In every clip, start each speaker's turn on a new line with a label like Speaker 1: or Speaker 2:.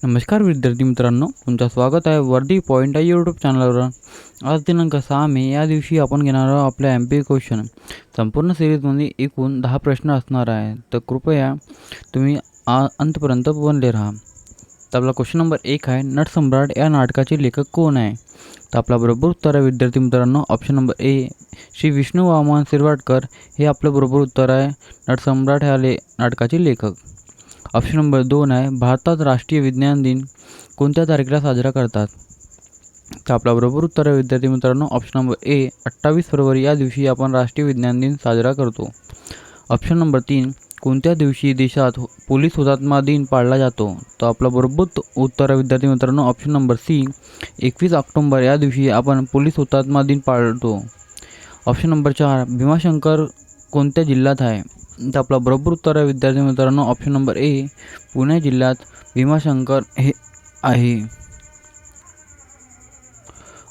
Speaker 1: नमस्कार विद्यार्थी मित्रांनो, तुमचं स्वागत आहे वर्दी पॉईंट या यूट्यूब चॅनलवर. आज दिनांक 6 मे या दिवशी आपण घेणार आहोत आपल्या MP क्वेश्चन. संपूर्ण सिरीजमध्ये एकूण 10 प्रश्न असणार आहे, तर कृपया तुम्ही अंतपर्यंत बनले राहा. तर आपला क्वेश्चन नंबर 1 आहे, नटसम्राट या नाटकाचे लेखक कोण आहे? तर आपला बरोबर उत्तर आहे विद्यार्थी मित्रांनो, option number A, Shri Vishnu Vaman Shirwadkar हे आपलं बरोबर उत्तर आहे. नटसम्राट ह्या नाटकाचे लेखक. ऑप्शन नंबर 2 आहे, भारतात राष्ट्रीय विज्ञान दिन कोणत्या तारखेला साजरा करतात? तर आपला बरोबर उत्तर आहे विद्यार्थी मित्रांनो, ऑप्शन नंबर ए, 28 फरवरी या दिवशी आपण राष्ट्रीय विज्ञान दिन साजरा करतो. ऑप्शन नंबर 3, कोणत्या दिवशी देशात पोलीस हुतात्मा दिन पाळला जातो? तर आपला बरोबर उत्तर आहे विद्यार्थी मित्रांनो, ऑप्शन नंबर सी, 21 ऑक्टोबर या दिवशी आपण पोलीस हुतात्मा दिन पाळतो. ऑप्शन नंबर 4, भीमाशंकर कोणत्या जिल्ह्यात आहे? तर आपला बरोबर उत्तर आहे विद्यार्थी मित्रांनो, ऑप्शन नंबर ए, पुणे जिल्ह्यात भीमाशंकर हे आहे.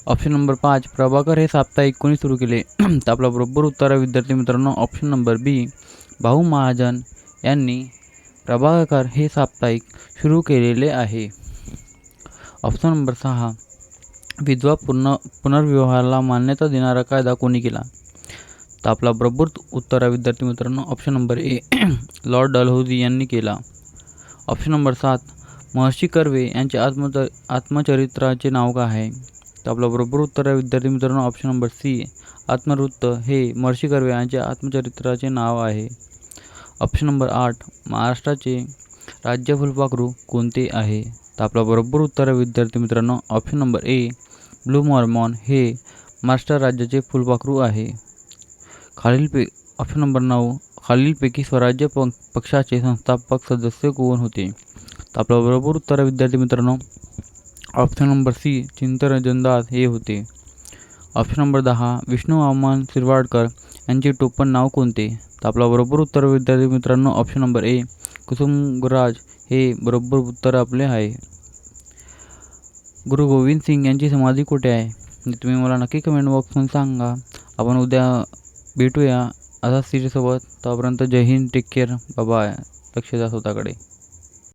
Speaker 1: ऑप्शन नंबर 5, प्रभाकर हे साप्ताहिक कोणी सुरू केले? तर आपला बरोबर उत्तर आहे विद्यार्थी मित्रांनो, ऑप्शन नंबर बी, भाऊ महाजन यांनी प्रभाकर हे साप्ताहिक सुरू केलेले आहे. ऑप्शन नंबर 6, विधवा पुनर्विवाहाला मान्यता देणारा कायदा कोणी केला? तर आपला बरोबर उत्तर आहे विद्यार्थी मित्रांनो, ऑप्शन नंबर ए, लॉर्ड डलहौसी यांनी केला. ऑप्शन नंबर 7, महर्षी कर्वे यांचे आत्मचरित्राचे नाव काय आहे? तर आपला बरोबर उत्तर आहे विद्यार्थी मित्रांनो, ऑप्शन नंबर सी, आत्मवृत्त हे महर्षी कर्वे यांचे आत्मचरित्राचे नाव आहे. ऑप्शन नंबर 8, महाराष्ट्राचे राज्य फुलपाखरू कोणते आहे? तर आपला बरोबर उत्तर आहे विद्यार्थी मित्रांनो, ऑप्शन नंबर ए, ब्लू मॉर्मॉन हे महाराष्ट्र राज्याचे फुलपाखरू आहे. ऑप्शन नंबर 9, खालीलपैकी स्वराज्य पक्षाचे संस्थापक सदस्य कोण होते? तर आपलं बरोबर उत्तर आहे विद्यार्थी मित्रांनो, ऑप्शन नंबर सी, चित्तरंजनदास हे होते. ऑप्शन नंबर 10, विष्णू वामन शिरवाडकर यांचे टोपण नाव कोणते? तर आपलं बरोबर उत्तर विद्यार्थी मित्रांनो, ऑप्शन नंबर ए, कुसुमराज हे बरोबर उत्तर आपले आहे. गुरु गोविंद सिंग यांची समाधी कुठे आहे? तुम्ही मला नक्की कमेंट बॉक्समध्ये सांगा. आपण उद्या भेटूया असा सिरीजसोबत. तोपर्यंत जय हिंद, टेक केअर, बाय. लक्ष द्या स्वतःकडे.